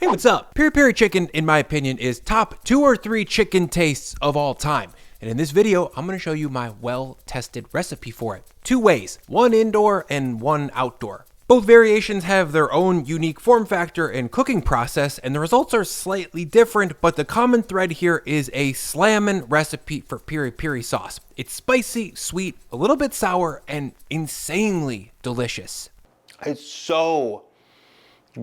Hey, what's up? Piri Piri chicken, in my opinion, is top 2 or 3 chicken tastes of all time. And in this video, I'm gonna show you my well-tested recipe for it. 2 ways, one indoor and one outdoor. Both variations have their own unique form factor and cooking process, and the results are slightly different, but the common thread here is a slammin' recipe for piri piri sauce. It's spicy, sweet, a little bit sour, and insanely delicious. It's so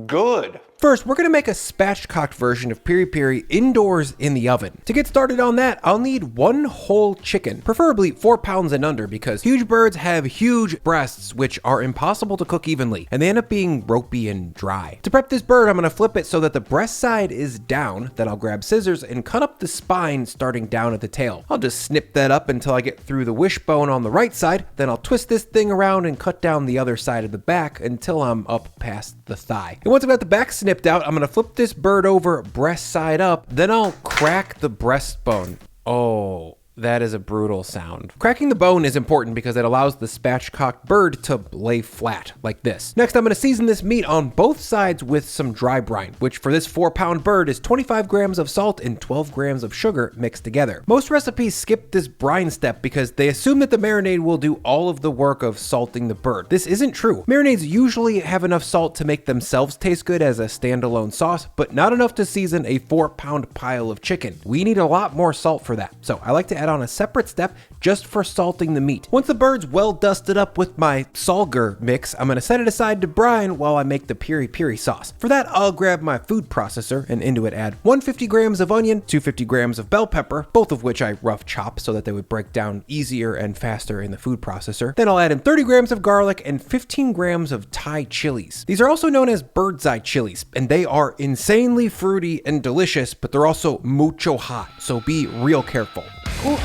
good. First, we're gonna make a spatchcocked version of piri piri indoors in the oven. To get started on that, I'll need 1 whole chicken, preferably 4 pounds and under, because huge birds have huge breasts, which are impossible to cook evenly, and they end up being ropey and dry. To prep this bird, I'm gonna flip it so that the breast side is down, then I'll grab scissors and cut up the spine starting down at the tail. I'll just snip that up until I get through the wishbone on the right side, then I'll twist this thing around and cut down the other side of the back until I'm up past the thigh. And once I've got the back snipped out, I'm gonna flip this bird over breast side up, then I'll crack the breastbone. Oh, that is a brutal sound. Cracking the bone is important because it allows the spatchcocked bird to lay flat like this. Next, I'm gonna season this meat on both sides with some dry brine, which for this 4-pound bird is 25 grams of salt and 12 grams of sugar mixed together. Most recipes skip this brine step because they assume that the marinade will do all of the work of salting the bird. This isn't true. Marinades usually have enough salt to make themselves taste good as a standalone sauce, but not enough to season a 4-pound pile of chicken. We need a lot more salt for that. So I like to add on a separate step just for salting the meat. Once the bird's well dusted up with my salger mix, I'm gonna set it aside to brine while I make the piri piri sauce. For that, I'll grab my food processor and into it add 150 grams of onion, 250 grams of bell pepper, both of which I rough chop so that they would break down easier and faster in the food processor. Then I'll add in 30 grams of garlic and 15 grams of Thai chilies. These are also known as bird's eye chilies, and they are insanely fruity and delicious, but they're also mucho hot, so be real careful. Ooh.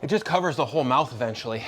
It just covers the whole mouth eventually.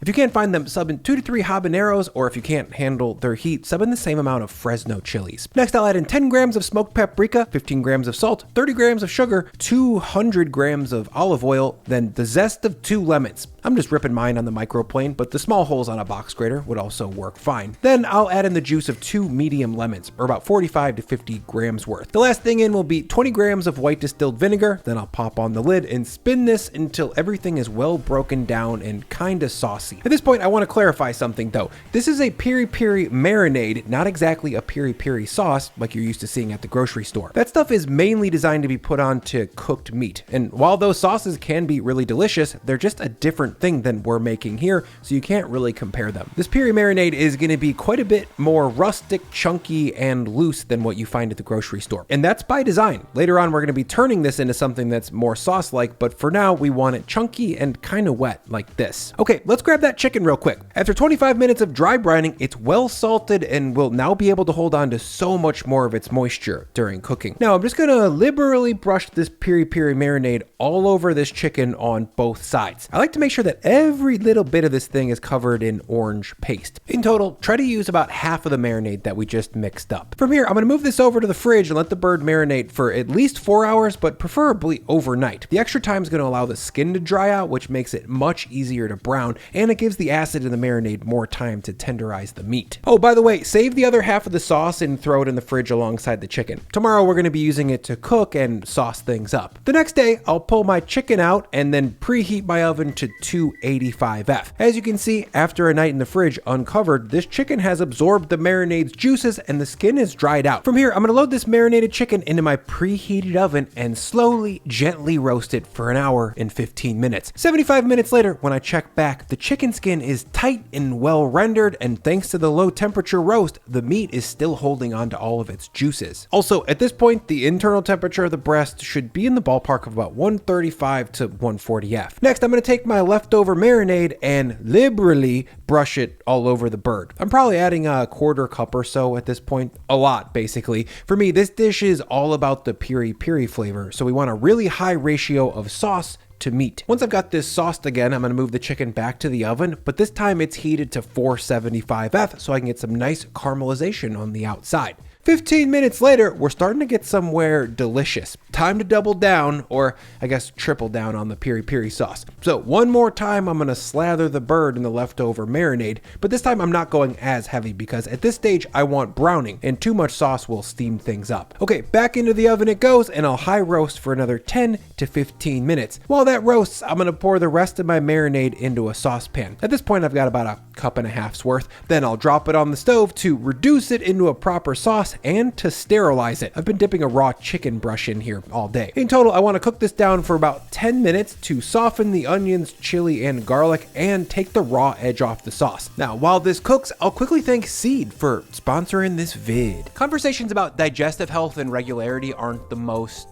If you can't find them, sub in 2 to 3 habaneros, or if you can't handle their heat, sub in the same amount of Fresno chilies. Next, I'll add in 10 grams of smoked paprika, 15 grams of salt, 30 grams of sugar, 200 grams of olive oil, then the zest of 2 lemons. I'm just ripping mine on the microplane, but the small holes on a box grater would also work fine. Then I'll add in the juice of 2 medium lemons, or about 45 to 50 grams worth. The last thing in will be 20 grams of white distilled vinegar, then I'll pop on the lid and spin this until everything is well broken down and kinda saucy. At this point, I want to clarify something though. This is a piri piri marinade, not exactly a piri piri sauce like you're used to seeing at the grocery store. That stuff is mainly designed to be put onto cooked meat, and while those sauces can be really delicious, they're just a different thing than we're making here, so you can't really compare them. This piri marinade is going to be quite a bit more rustic, chunky, and loose than what you find at the grocery store, and that's by design. Later on, we're going to be turning this into something that's more sauce-like, but for now, we want it chunky and kind of wet like this. Okay, let's grab that chicken real quick. After 25 minutes of dry brining, it's well salted and will now be able to hold on to so much more of its moisture during cooking. Now, I'm just going to liberally brush this piri piri marinade all over this chicken on both sides. I like to make sure that every little bit of this thing is covered in orange paste. In total, try to use about half of the marinade that we just mixed up. From here, I'm going to move this over to the fridge and let the bird marinate for at least 4 hours, but preferably overnight. The extra time is going to allow the skin to dry out, which makes it much easier to brown, and it gives the acid in the marinade more time to tenderize the meat. Oh, by the way, save the other half of the sauce and throw it in the fridge alongside the chicken. Tomorrow, we're going to be using it to cook and sauce things up. The next day, I'll pull my chicken out and then preheat my oven to 285F. As you can see, after a night in the fridge uncovered, this chicken has absorbed the marinade's juices and the skin is dried out. From here, I'm going to load this marinated chicken into my preheated oven and slowly, gently roast it for an hour and 15 minutes. 75 minutes later, when I check back, the chicken skin is tight and well rendered, and thanks to the low temperature roast, the meat is still holding on to all of its juices. Also, at this point, the internal temperature of the breast should be in the ballpark of about 135 to 140F. Next, I'm going to take my leftover marinade and liberally brush it all over the bird. I'm probably adding a 1/4 cup or so at this point. A lot, basically. For me, this dish is all about the piri piri flavor, so we want a really high ratio of sauce to meat. Once I've got this sauced again, I'm going to move the chicken back to the oven, but this time it's heated to 475F so I can get some nice caramelization on the outside. 15 minutes later, we're starting to get somewhere delicious. Time to double down, or I guess triple down on the piri piri sauce. So one more time, I'm gonna slather the bird in the leftover marinade, but this time I'm not going as heavy because at this stage I want browning, and too much sauce will steam things up. Okay, back into the oven it goes, and I'll high roast for another 10 to 15 minutes. While that roasts, I'm gonna pour the rest of my marinade into a saucepan. At this point, I've got about a cup and a half's worth. Then I'll drop it on the stove to reduce it into a proper sauce and to sterilize it. I've been dipping a raw chicken brush in here all day. In total, I want to cook this down for about 10 minutes to soften the onions, chili, and garlic and take the raw edge off the sauce. Now, while this cooks, I'll quickly thank Seed for sponsoring this vid. Conversations about digestive health and regularity aren't the most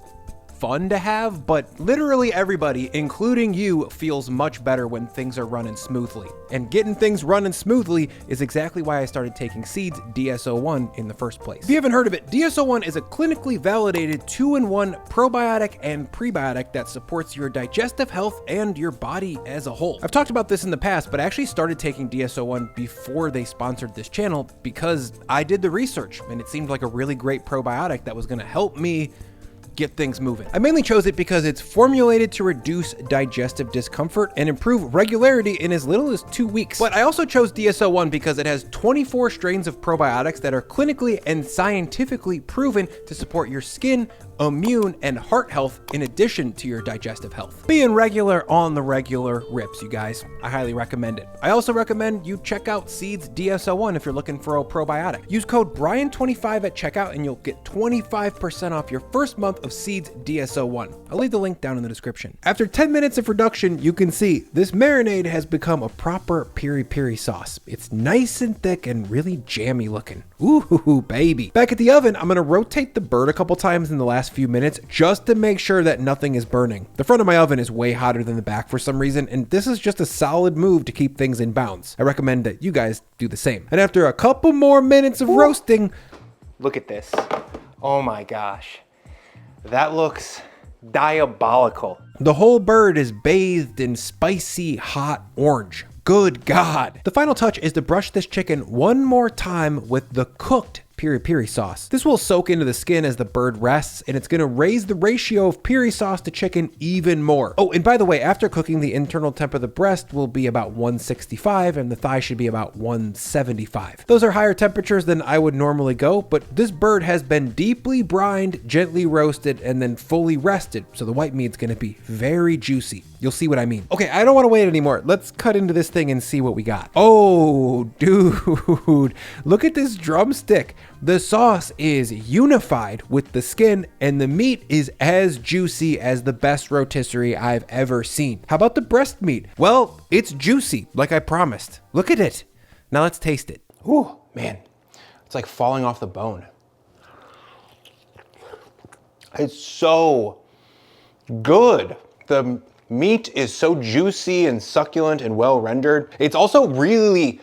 fun to have, but literally everybody, including you, feels much better when things are running smoothly. And getting things running smoothly is exactly why I started taking Seed's DS-01 in the first place. If you haven't heard of it, DS-01 is a clinically validated 2-in-1 probiotic and prebiotic that supports your digestive health and your body as a whole. I've talked about this in the past, but I actually started taking DS-01 before they sponsored this channel because I did the research and it seemed like a really great probiotic that was going to help me get things moving. I mainly chose it because it's formulated to reduce digestive discomfort and improve regularity in as little as 2 weeks. But I also chose DS-01 because it has 24 strains of probiotics that are clinically and scientifically proven to support your skin, immune, and heart health in addition to your digestive health. Being regular on the regular rips, you guys. I highly recommend it. I also recommend you check out Seed's DS-01 if you're looking for a probiotic. Use code Brian25 at checkout and you'll get 25% off your first month of Seed's DS-01. I'll leave the link down in the description. After 10 minutes of reduction, you can see this marinade has become a proper piri piri sauce. It's nice and thick and really jammy looking. Ooh, baby. Back at the oven, I'm gonna rotate the bird a couple times in the last few minutes just to make sure that nothing is burning. The front of my oven is way hotter than the back for some reason, and this is just a solid move to keep things in bounds. I recommend that you guys do the same. And after a couple more minutes of roasting, Look at this. Oh my gosh. That looks diabolical. the whole bird is bathed in spicy hot orange. Good God. The final touch is to brush this chicken one more time with the cooked piri piri sauce. This will soak into the skin as the bird rests, and it's gonna raise the ratio of piri sauce to chicken even more. Oh, and by the way, after cooking, the internal temp of the breast will be about 165 and the thigh should be about 175. Those are higher temperatures than I would normally go, but this bird has been deeply brined, gently roasted, and then fully rested, so the white meat's gonna be very juicy. You'll see what I mean. Okay, I don't wanna wait anymore. Let's cut into this thing and see what we got. Oh, dude, look at this drumstick. The sauce is unified with the skin and the meat is as juicy as the best rotisserie I've ever seen. How about the breast meat? Well, it's juicy, like I promised. Look at it. Now let's taste it. Ooh, man, it's like falling off the bone. It's so good. The meat is so juicy and succulent and well rendered. It's also really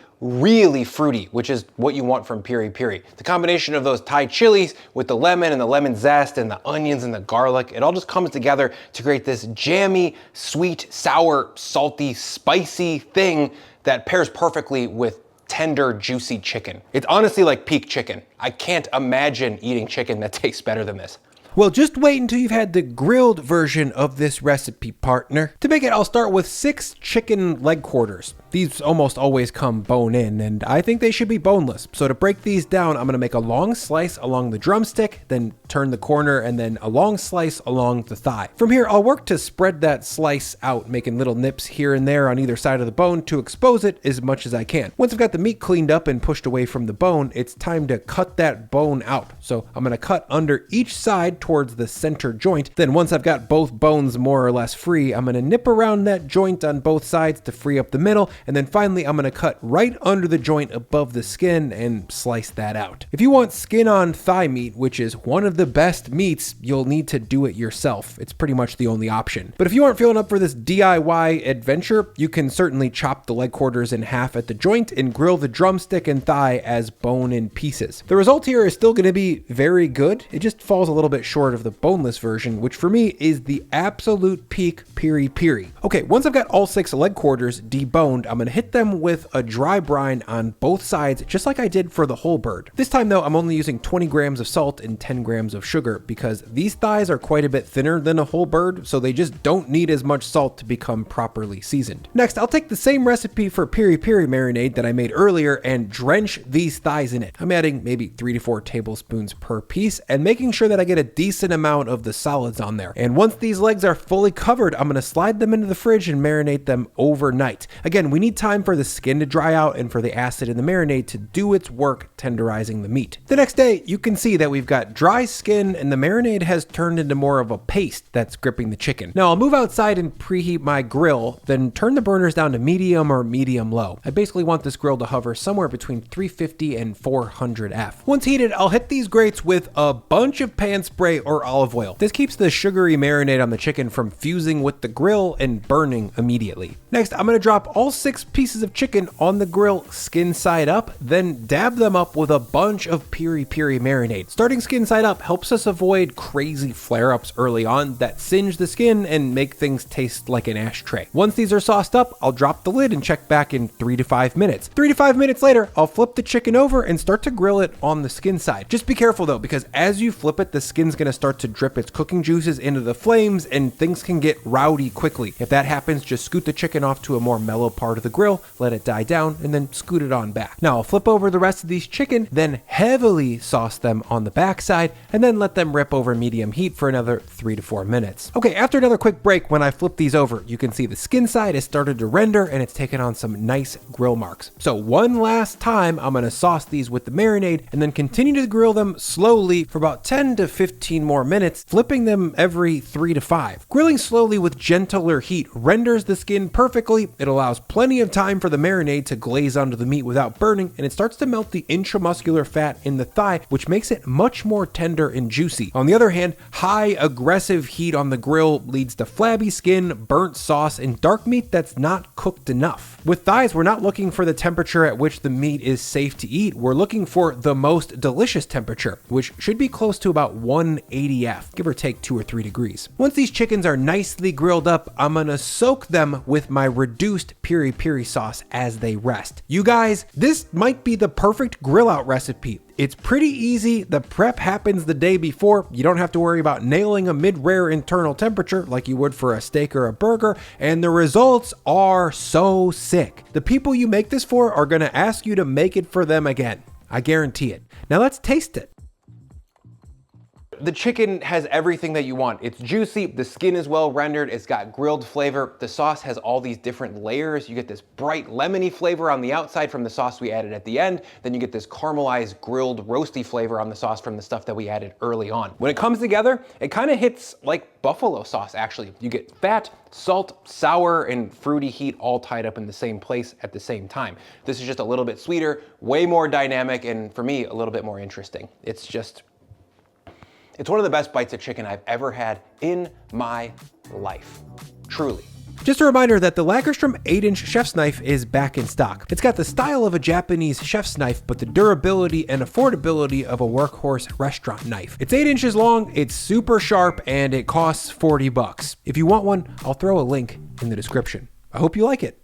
fruity, which is what you want from piri piri. The combination of those Thai chilies with the lemon and the lemon zest and the onions and the garlic, it all just comes together to create this jammy, sweet, sour, salty, spicy thing that pairs perfectly with tender, juicy chicken. It's honestly like peak chicken. I can't imagine eating chicken that tastes better than this. Well, just wait until you've had the grilled version of this recipe, partner. To make it, I'll start with 6 chicken leg quarters. These almost always come bone in, and I think they should be boneless. So to break these down, I'm gonna make a long slice along the drumstick, then turn the corner, and then a long slice along the thigh. From here, I'll work to spread that slice out, making little nips here and there on either side of the bone to expose it as much as I can. Once I've got the meat cleaned up and pushed away from the bone, it's time to cut that bone out. So I'm gonna cut under each side towards the center joint. Then once I've got both bones more or less free, I'm gonna nip around that joint on both sides to free up the middle, and then finally I'm gonna cut right under the joint above the skin and slice that out. If you want skin on thigh meat, which is one of the best meats, you'll need to do it yourself. It's pretty much the only option. But if you aren't feeling up for this DIY adventure, you can certainly chop the leg quarters in half at the joint and grill the drumstick and thigh as bone-in pieces. The result here is still gonna be very good. It just falls a little bit short of the boneless version, which for me is the absolute peak piri piri. Okay, once I've got all 6 leg quarters deboned, I'm I'm gonna hit them with a dry brine on both sides, just like I did for the whole bird. This time though, I'm only using 20 grams of salt and 10 grams of sugar because these thighs are quite a bit thinner than a whole bird, so they just don't need as much salt to become properly seasoned. Next, I'll take the same recipe for piri piri marinade that I made earlier and drench these thighs in it. I'm adding maybe 3 to 4 tablespoons per piece and making sure that I get a decent amount of the solids on there. And once these legs are fully covered, I'm gonna slide them into the fridge and marinate them overnight. Again, we need time for the skin to dry out and for the acid in the marinade to do its work tenderizing the meat. The next day, you can see that we've got dry skin and the marinade has turned into more of a paste that's gripping the chicken. Now I'll move outside and preheat my grill, then turn the burners down to medium or medium low. I basically want this grill to hover somewhere between 350 and 400 F. Once heated, I'll hit these grates with a bunch of pan spray or olive oil. This keeps the sugary marinade on the chicken from fusing with the grill and burning immediately. Next, I'm gonna drop all 6 pieces of chicken on the grill skin side up, then dab them up with a bunch of piri piri marinade. Starting skin side up helps us avoid crazy flare-ups early on that singe the skin and make things taste like an ashtray. Once these are sauced up, I'll drop the lid and check back in 3 to 5 minutes. 3 to 5 minutes later, I'll flip the chicken over and start to grill it on the skin side. Just be careful though, because as you flip it, the skin's gonna start to drip its cooking juices into the flames and things can get rowdy quickly. If that happens, just scoot the chicken off to a more mellow part of the grill, let it die down, and then scoot it on back. Now I'll flip over the rest of these chicken, then heavily sauce them on the back side, and then let them rip over medium heat for another 3 to 4 minutes. Okay, after another quick break, when I flip these over, you can see the skin side has started to render and it's taken on some nice grill marks. So one last time, I'm gonna sauce these with the marinade and then continue to grill them slowly for about 10 to 15 more minutes, flipping them every 3 to 5. Grilling slowly with gentler heat renders the skin perfectly. It allows plenty of time for the marinade to glaze onto the meat without burning, and it starts to melt the intramuscular fat in the thigh, which makes it much more tender and juicy. On the other hand, high aggressive heat on the grill leads to flabby skin, burnt sauce, and dark meat that's not cooked enough. With thighs, we're not looking for the temperature at which the meat is safe to eat. We're looking for the most delicious temperature, which should be close to about 180 F, give or take 2 or 3 degrees. Once these chickens are nicely grilled up, I'm gonna soak them with my reduced piri piri sauce as they rest. You guys, this might be the perfect grill out recipe. It's pretty easy. The prep happens the day before. You don't have to worry about nailing a mid-rare internal temperature like you would for a steak or a burger, and the results are so sick. The people you make this for are gonna ask you to make it for them again. I guarantee it. Now let's taste it. The chicken has everything that you want. It's juicy, the skin is well rendered, it's got grilled flavor, the sauce has all these different layers. You get this bright lemony flavor on the outside from the sauce we added at the end, then you get this caramelized grilled roasty flavor on the sauce from the stuff that we added early on. When it comes together, it kind of hits like buffalo sauce actually. You get fat, salt, sour, and fruity heat all tied up in the same place at the same time. This is just a little bit sweeter, way more dynamic, and for me, a little bit more interesting. It's one of the best bites of chicken I've ever had in my life, truly. Just a reminder that the Lagerstrom 8-inch chef's knife is back in stock. It's got the style of a Japanese chef's knife, but the durability and affordability of a workhorse restaurant knife. It's 8 inches long, it's super sharp, and it costs $40. If you want one, I'll throw a link in the description. I hope you like it.